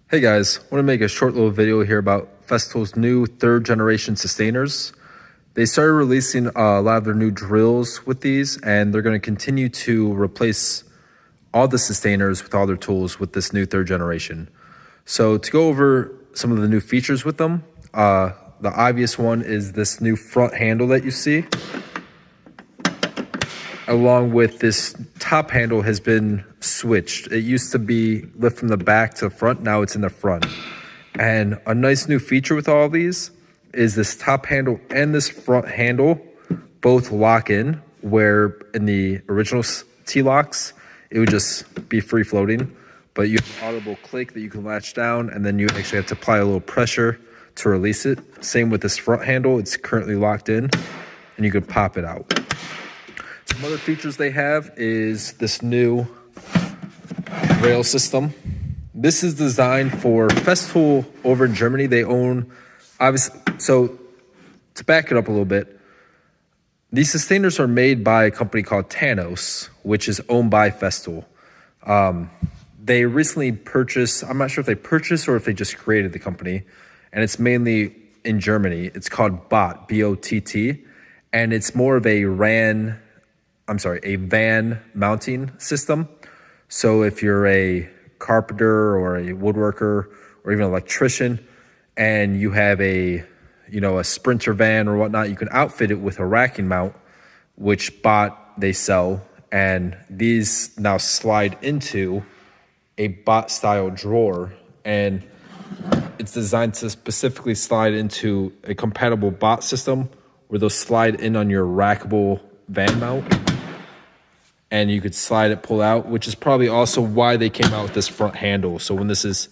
Hey guys, I want to make a short little video here about Festool's new 3rd generation Systainers. They started releasing a lot of their new drills with these, and they're going to continue to replace all the Systainers with all their tools with this new 3rd generation. So to go over some of the new features with them, the obvious one is this new front handle that you see, along with this top handle has been switched. It used to be lift from the back to the front, now it's in the front. And a nice new feature with all these is this top handle and this front handle both lock in, where in the original T-locks, it would just be free floating, but you have an audible click that you can latch down, and then you actually have to apply a little pressure to release it. Same with this front handle, it's currently locked in, and you could pop it out. Some other features they have is this new rail system. This is designed for Festool over in Germany. They own, obviously, so to back it up a little bit, these Systainers are made by a company called Thanos, which is owned by Festool. They recently purchased, I'm not sure if they purchased or if they just created the company, and it's mainly in Germany. It's called BOTT, B-O-T-T, and it's more of a van mounting system. So if you're a carpenter or a woodworker or even an electrician and you have a Sprinter van or whatnot, you can outfit it with a racking mount, which BOTT they sell, and these now slide into a BOTT style drawer, and it's designed to specifically slide into a compatible BOTT system where they'll slide in on your rackable van mount, and you could slide it, pull out, which is probably also why they came out with this front handle. So when this is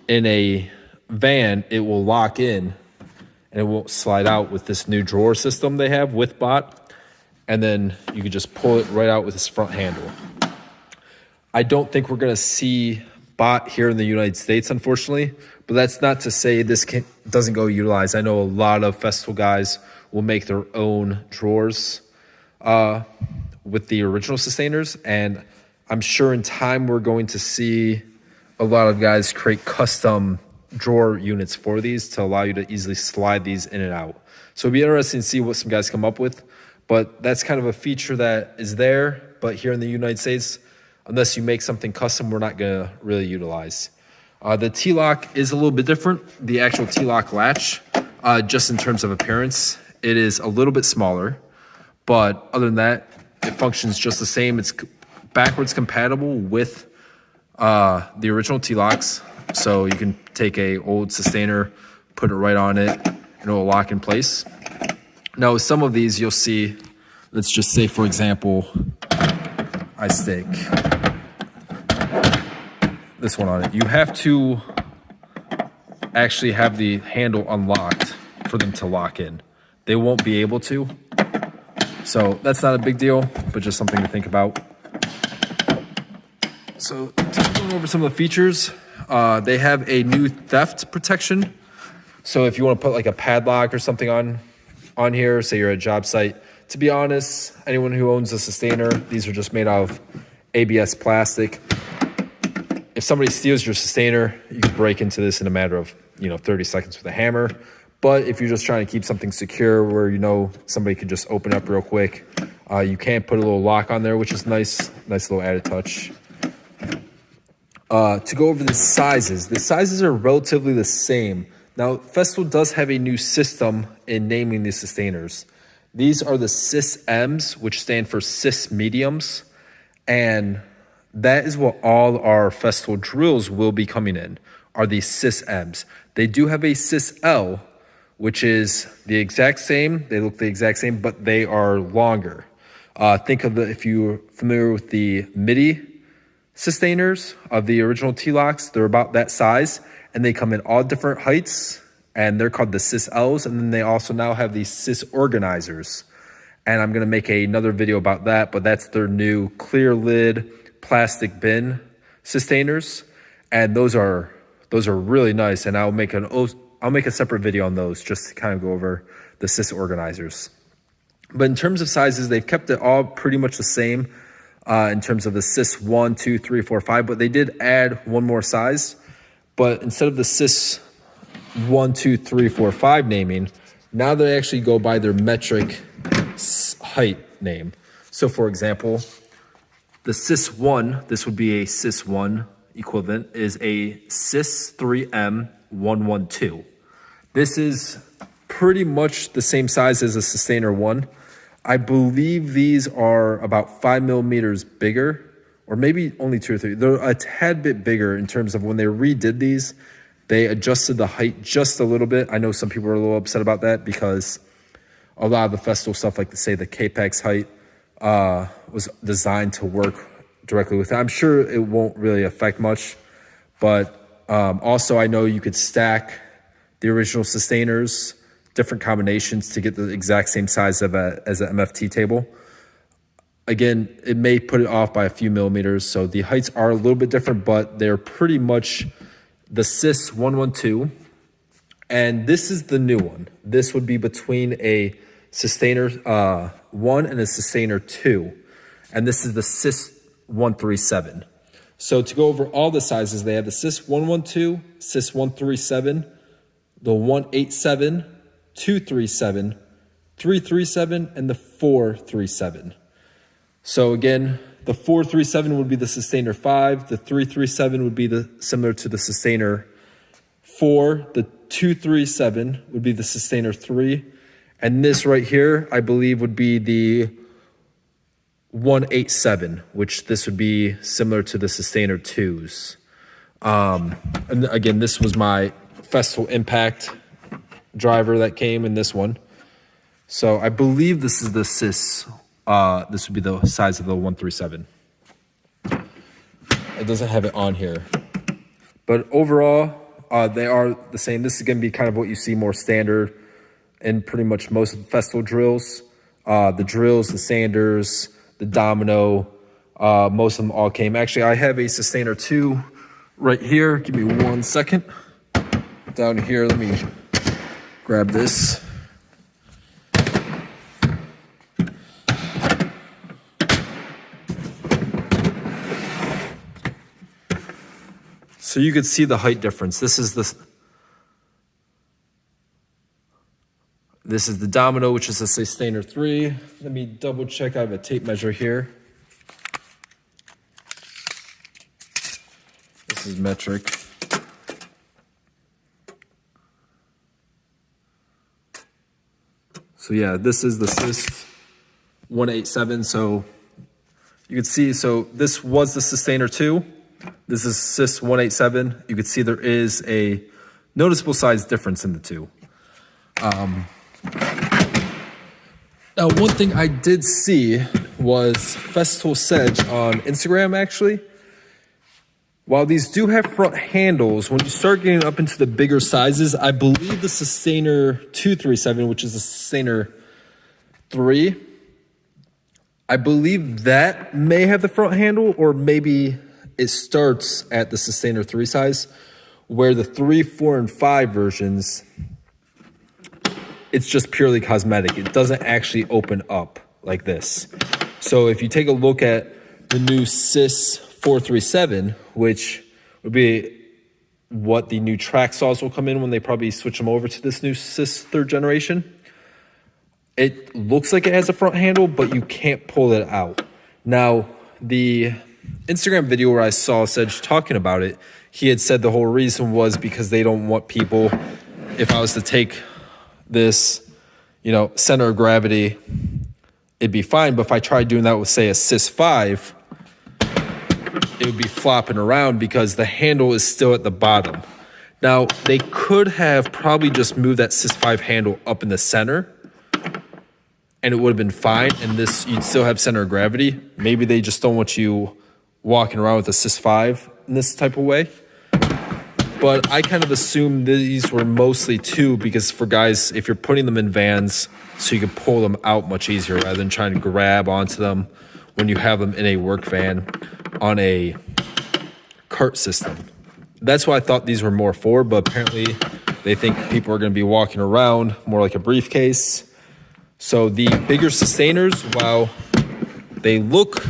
in a van, it will lock in and it won't slide out with this new drawer system they have with BOTT. And then you could just pull it right out with this front handle. I don't think we're going to see BOTT here in the United States, unfortunately, but that's not to say this doesn't go utilized. I know a lot of Festool guys will make their own drawers with the original Systainers, and I'm sure in time we're going to see a lot of guys create custom drawer units for these to allow you to easily slide these in and out. So it'll be interesting to see what some guys come up with, but that's kind of a feature that is there, but here in the United States, unless you make something custom, we're not going to really utilize. The T-lock is a little bit different. The actual T-lock latch, just in terms of appearance, it is a little bit smaller, but other than that, it functions just the same. It's backwards compatible with the original T-locks. So you can take a old Systainer, put it right on it, and it will lock in place. Now, with some of these, you'll see, let's just say, for example, I stick this one on it. You have to actually have the handle unlocked for them to lock in. They won't be able to. So that's not a big deal, but just something to think about. So going over some of the features, they have a new theft protection. So if you want to put like a padlock or something on here, say you're at a job site, to be honest, anyone who owns a Systainer, these are just made out of ABS plastic. If somebody steals your Systainer, you can break into this in a matter of 30 seconds with a hammer. But if you're just trying to keep something secure where somebody could just open up real quick, you can put a little lock on there, which is nice little added touch. To go over the sizes are relatively the same. Now, Festool does have a new system in naming these Systainers. These are the Sys M's, which stand for Sys Mediums, and that is what all our Festool drills will be coming in, are the Sys M's. They do have a Sys L, which is the exact same. They look the exact same, but they are longer. Think of if you're familiar with the MIDI Systainers of the original T-locks, they're about that size, and they come in all different heights, and they're called the Sys L's, and then they also now have these Sys Organizers. And I'm gonna make another video about that, but that's their new clear lid plastic bin Systainers, and those are really nice, and I'll make a separate video on those just to kind of go over the Sys Organizers. But in terms of sizes, they've kept it all pretty much the same in terms of the Sys 1, 2, 3, 4, 5, but they did add one more size. But instead of the Sys 1, 2, 3, 4, 5 naming, now they actually go by their metric height name. So for example, the Sys 1, this would be a Sys 1 equivalent, is a Sys 3M 112. This is pretty much the same size as a Systainer 1. I believe these are about 5 millimeters bigger, or maybe only 2 or 3. They're a tad bit bigger in terms of when they redid these, they adjusted the height just a little bit. I know some people are a little upset about that because a lot of the Festool stuff, like say the Capex height, was designed to work directly with it. I'm sure it won't really affect much, but also I know you could stack the original Systainers, different combinations to get the exact same size of as an MFT table. Again, it may put it off by a few millimeters, so the heights are a little bit different, but they're pretty much the Sys 112, and this is the new one. This would be between a Systainer 1 and a Systainer 2, and this is the Sys 137. So to go over all the sizes, they have the Sys 112, Sys 137, the 187, 237, 337, and the 437. So again, the 437 would be the Systainer 5, the 337 would be similar to the Systainer 4, the 237 would be the Systainer 3, and this right here, I believe, would be the 187, which this would be similar to the Systainer 2s. And again, this was my Festool Impact driver that came in this one. So I believe this is the Sys. This would be the size of the 137. It doesn't have it on here. But overall, they are the same. This is going to be kind of what you see more standard in pretty much most of the Festool drills. The drills, the sanders, the domino, most of them all came. Actually, I have a Systainer 2 right here. Give me 1 second. Down here, let me grab this. So you could see the height difference. This is the domino, which is a Systainer 3. Let me double check. I have a tape measure here. This is metric. So yeah, this is the Sys 187. So you can see, so this was the Systainer 2. This is Sys 187. You can see there is a noticeable size difference in the two. Now, one thing I did see was Festool Sedge on Instagram, actually. While these do have front handles, when you start getting up into the bigger sizes, I believe the Systainer 237, which is the Systainer 3, I believe that may have the front handle, or maybe it starts at the Systainer 3 size, where the 3, 4, and 5 versions, it's just purely cosmetic. It doesn't actually open up like this. So if you take a look at the new Sys 437, which would be what the new track saws will come in when they probably switch them over to this new Sys 3rd generation, it looks like it has a front handle, but you can't pull it out. Now, the Instagram video where I saw Sedge talking about it, he had said the whole reason was because they don't want people, if I was to take this, center of gravity, it'd be fine. But if I tried doing that with, say, a Sys 5, it would be flopping around because the handle is still at the bottom. Now, they could have probably just moved that Sys 5 handle up in the center, and it would have been fine, and this, you'd still have center of gravity. Maybe they just don't want you walking around with a Sys 5 in this type of way. But I kind of assumed these were mostly 2 because for guys, if you're putting them in vans, so you can pull them out much easier rather than trying to grab onto them when you have them in a work van on a cart system. That's why I thought these were more for, but apparently they think people are going to be walking around more like a briefcase. So the bigger Systainers, while they look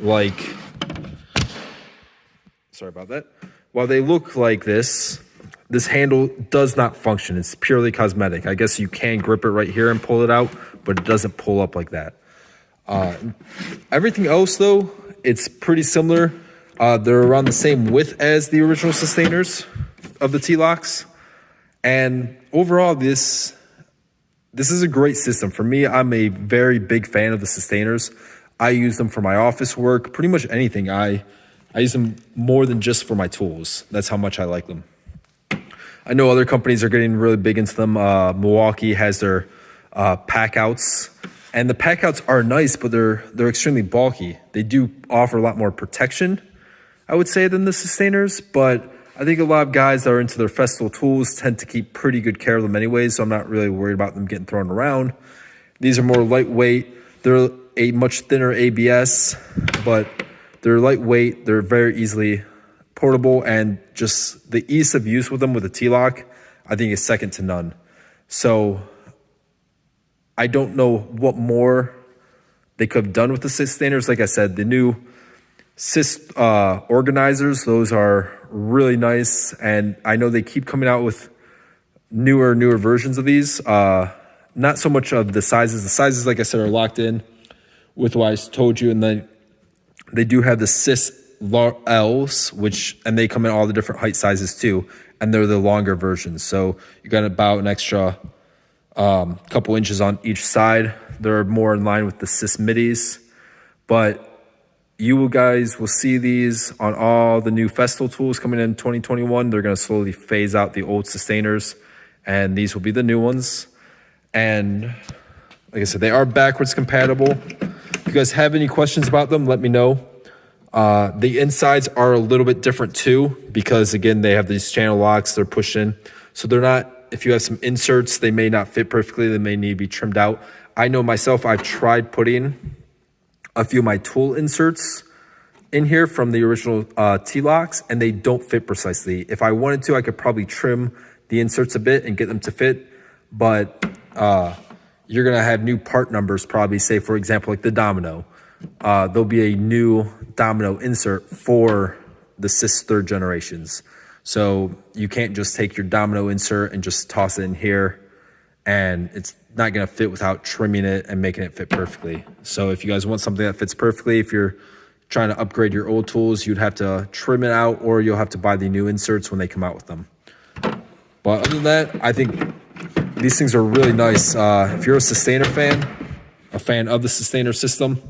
like, sorry about that, while they look like this handle does not function. It's purely cosmetic. I guess you can grip it right here and pull it out, but it doesn't pull up like that. Everything else, though, it's pretty similar. They're around the same width as the original Systainers of the T-Locks. And overall, this is a great system. For me, I'm a very big fan of the Systainers. I use them for my office work, pretty much anything. I use them more than just for my tools. That's how much I like them. I know other companies are getting really big into them. Milwaukee has their pack outs, and the pack outs are nice, but they're extremely bulky. They do offer a lot more protection, I would say, than the Systainers, but I think a lot of guys that are into their Festool tools tend to keep pretty good care of them anyways, so I'm not really worried about them getting thrown around. These are more lightweight. They're a much thinner ABS, but they're lightweight. They're very easily portable, and just the ease of use with them with a T-Lock, I think, is second to none. So I don't know what more they could have done with the Systainers. Like I said, the new organizers, those are really nice, and I know they keep coming out with newer versions of these. Not so much of the sizes. The sizes, like I said, are locked in with what I told you, and then they do have the Sys Ls, and they come in all the different height sizes too, and they're the longer versions. So you got about an extra couple inches on each side. They're more in line with the Sys midis, but you guys will see these on all the new Festool tools coming in 2021. They're going to slowly phase out the old Systainers, and these will be the new ones. And like I said, they are backwards compatible. If you guys have any questions about them, let me know. The insides are a little bit different too, because again, they have these channel locks they're pushed in. So they're not, if you have some inserts, they may not fit perfectly. They may need to be trimmed out. I know myself, I've tried putting a few of my tool inserts in here from the original T-Locks, and they don't fit precisely. If I wanted to, I could probably trim the inserts a bit and get them to fit, but you're gonna have new part numbers probably, say for example, like the domino. There'll be a new domino insert for the Sys 3rd generations. So you can't just take your domino insert and just toss it in here, and it's not going to fit without trimming it and making it fit perfectly. So if you guys want something that fits perfectly, if you're trying to upgrade your old tools, you'd have to trim it out, or you'll have to buy the new inserts when they come out with them. But other than that, I think these things are really nice. If you're a Systainer fan, a fan of the Systainer system,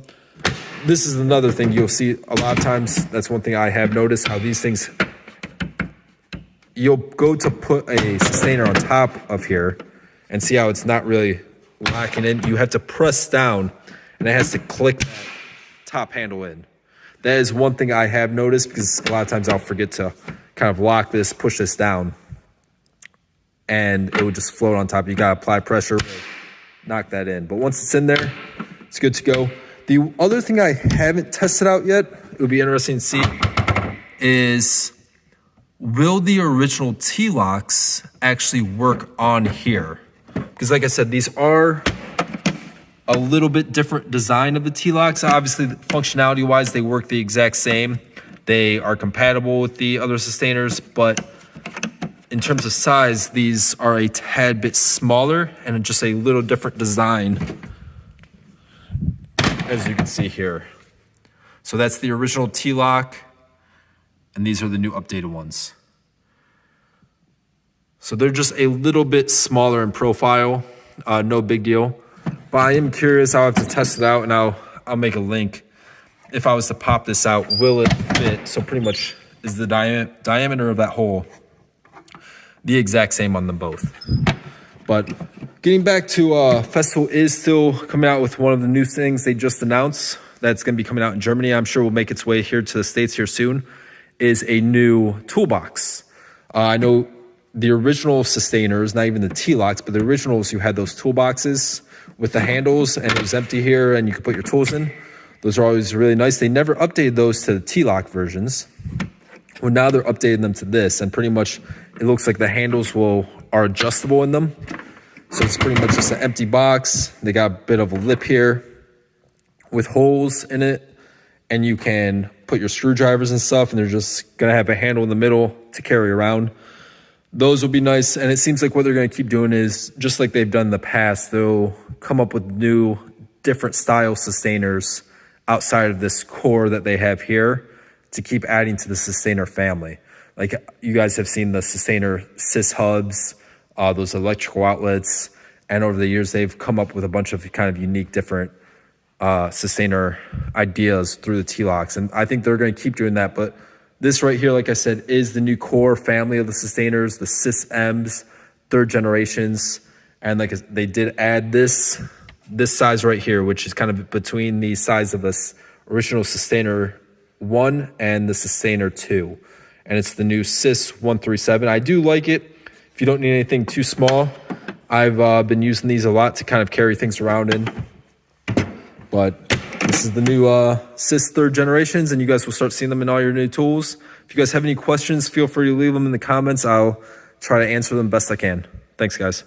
this is another thing you'll see a lot of times. That's one thing I have noticed, how these things, you'll go to put a Systainer on top of here and see how it's not really locking in. You have to press down, and it has to click that top handle in. That is one thing I have noticed, because a lot of times I'll forget to kind of lock this, push this down, and it would just float on top. You gotta apply pressure, knock that in. But once it's in there, it's good to go. The other thing I haven't tested out yet, it would be interesting to see, is will the original T-Locks actually work on here? Because like I said, these are a little bit different design of the T-Locks. Obviously, functionality-wise, they work the exact same. They are compatible with the other Systainers, but in terms of size, these are a tad bit smaller and just a little different design, as you can see here. So that's the original T-Lock, and these are the new updated ones. So they're just a little bit smaller in profile, no big deal. But I am curious, I'll have to test it out, and I'll make a link. If I was to pop this out, will it fit? So pretty much is the diameter of that hole the exact same on them both. But getting back to Festool is still coming out with one of the new things they just announced that's going to be coming out in Germany. I'm sure will make its way here to the States here soon, is a new toolbox. I know the original Systainers, not even the T-Locks, but the originals, you had those toolboxes with the handles, and it was empty here, and you could put your tools in. Those are always really nice. They never updated those to the T-Lock versions. Well, now they're updating them to this, and pretty much it looks like the handles are adjustable in them. So it's pretty much just an empty box. They got a bit of a lip here with holes in it, and you can put your screwdrivers and stuff, and they're just gonna have a handle in the middle to carry around. Those will be nice. And it seems like what they're gonna keep doing is, just like they've done in the past, they'll come up with new, different style sustainers outside of this core that they have here to keep adding to the Systainer family. Like you guys have seen the Systainer Sys hubs, those electrical outlets, and over the years they've come up with a bunch of kind of unique different Systainer ideas through the T-locks, and I think they're going to keep doing that. But this right here, like I said, is the new core family of the Systainers, the Sys M's, 3rd generations, and like they did add this size right here, which is kind of between the size of this original Systainer 1 and the Systainer 2. And it's the new Sys 137. I do like it. If you don't need anything too small, I've been using these a lot to kind of carry things around in. But this is the new Sys 3rd generations, and you guys will start seeing them in all your new tools. If you guys have any questions, feel free to leave them in the comments. I'll try to answer them best I can. Thanks, guys.